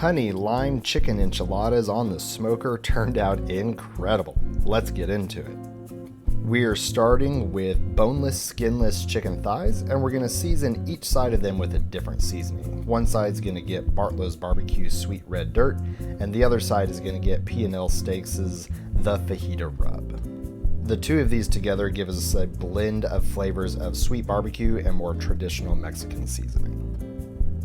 Honey Lime Chicken Enchiladas on the smoker turned out incredible. Let's get into it. We are starting with boneless, skinless chicken thighs, and we're going to season each side of them with a different seasoning. One side's going to get Bartlow's Barbecue Sweet Red Dirt, and the other side is going to get P&L Steaks' The Fajita Rub. The two of these together give us a blend of flavors of sweet barbecue and more traditional Mexican seasoning.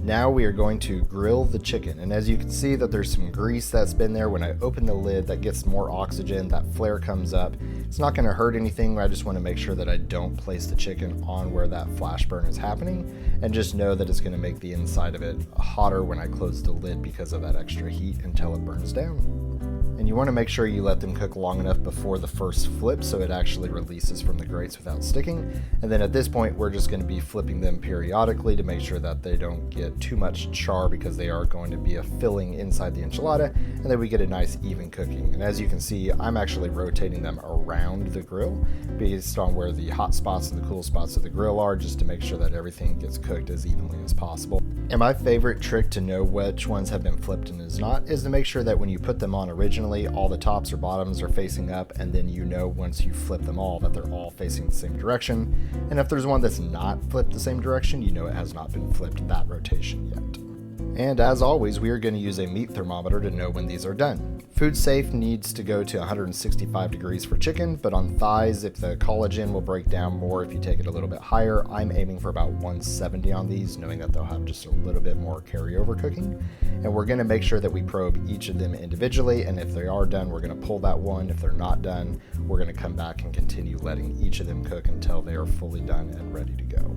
Now we are going to grill the chicken, and as you can see that there's some grease that's been there. When I open the lid, that gets more oxygen, that flare comes up. It's not going to hurt anything. I just want to make sure that I don't place the chicken on where that flash burn is happening, and just know that it's going to make the inside of it hotter when I close the lid because of that extra heat until it burns down. And you want to make sure you let them cook long enough before the first flip so it actually releases from the grates without sticking. And then at this point, we're just going to be flipping them periodically to make sure that they don't get too much char, because they are going to be a filling inside the enchilada, and then we get a nice even cooking. And as you can see, I'm actually rotating them around the grill based on where the hot spots and the cool spots of the grill are, just to make sure that everything gets cooked as evenly as possible. And my favorite trick to know which ones have been flipped and is not is to make sure that when you put them on originally, all the tops or bottoms are facing up, and then you know once you flip them all that they're all facing the same direction. And if there's one that's not flipped the same direction, you know it has not been flipped that rotation yet. And as always, we are going to use a meat thermometer to know when these are done. Food safe needs to go to 165 degrees for chicken, but on thighs, if the collagen will break down more if you take it a little bit higher, I'm aiming for about 170 on these, knowing that they'll have just a little bit more carryover cooking. And we're going to make sure that we probe each of them individually, and if they are done, we're going to pull that one. If they're not done, we're going to come back and continue letting each of them cook until they are fully done and ready to go.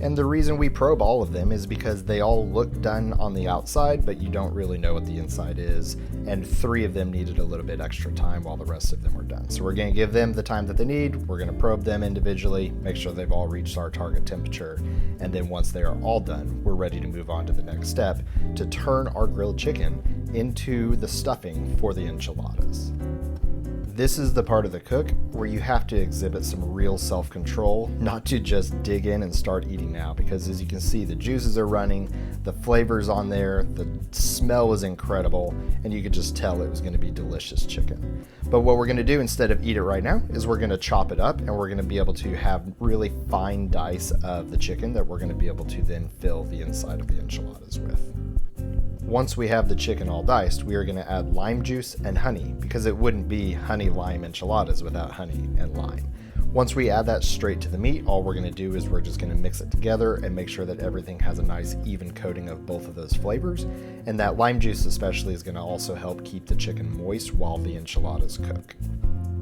And the reason we probe all of them is because they all look done on the outside, but you don't really know what the inside is, and 3 of them needed a little bit extra time while the rest of them were done. So we're going to give them the time that they need, we're going to probe them individually, make sure they've all reached our target temperature, and then once they are all done, we're ready to move on to the next step, to turn our grilled chicken into the stuffing for the enchiladas. This is the part of the cook where you have to exhibit some real self-control, not to just dig in and start eating now, because as you can see, the juices are running, the flavors on there, the smell was incredible, and you could just tell it was going to be delicious chicken. But what we're going to do instead of eat it right now is we're going to chop it up, and we're going to be able to have really fine dice of the chicken that we're going to be able to then fill the inside of the enchiladas with. Once we have the chicken all diced, we are going to add lime juice and honey, because it wouldn't be honey lime enchiladas without honey and lime. Once we add that straight to the meat, all we're going to do is we're just going to mix it together and make sure that everything has a nice even coating of both of those flavors. And that lime juice especially is going to also help keep the chicken moist while the enchiladas cook.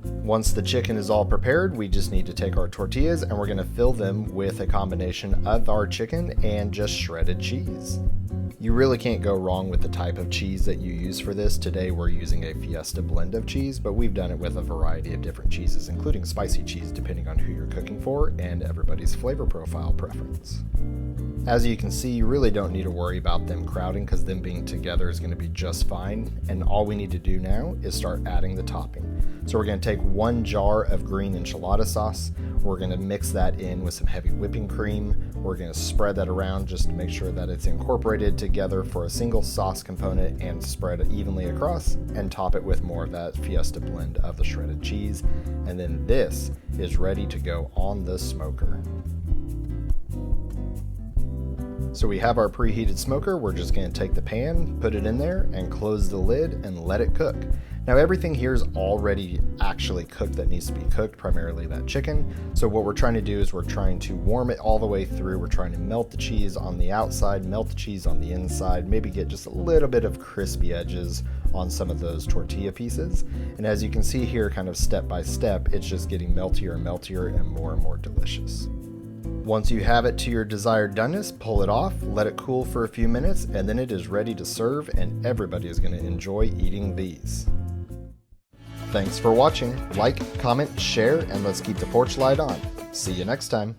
Once the chicken is all prepared, we just need to take our tortillas and we're going to fill them with a combination of our chicken and just shredded cheese. You really can't go wrong with the type of cheese that you use for this. Today we're using a Fiesta blend of cheese, but we've done it with a variety of different cheeses, including spicy cheese, depending on who you're cooking for and everybody's flavor profile preference. As you can see, you really don't need to worry about them crowding, because them being together is going to be just fine, and all we need to do now is start adding the topping. So we're going to take 1 jar of green enchilada sauce, we're going to mix that in with some heavy whipping cream, we're going to spread that around just to make sure that it's incorporated together for a single sauce component and spread it evenly across, and top it with more of that Fiesta blend of the shredded cheese, and then this is ready to go on the smoker. So we have our preheated smoker, we're just going to take the pan, put it in there, and close the lid and let it cook. Now everything here is already actually cooked that needs to be cooked, primarily that chicken. So what we're trying to do is we're trying to warm it all the way through. We're trying to melt the cheese on the outside, melt the cheese on the inside, maybe get just a little bit of crispy edges on some of those tortilla pieces. And as you can see here, kind of step by step, it's just getting meltier and meltier and more delicious. Once you have it to your desired doneness, pull it off, let it cool for a few minutes, and then it is ready to serve, and everybody is going to enjoy eating these. Thanks for watching. Like, comment, share, and let's keep the porch light on. See you next time.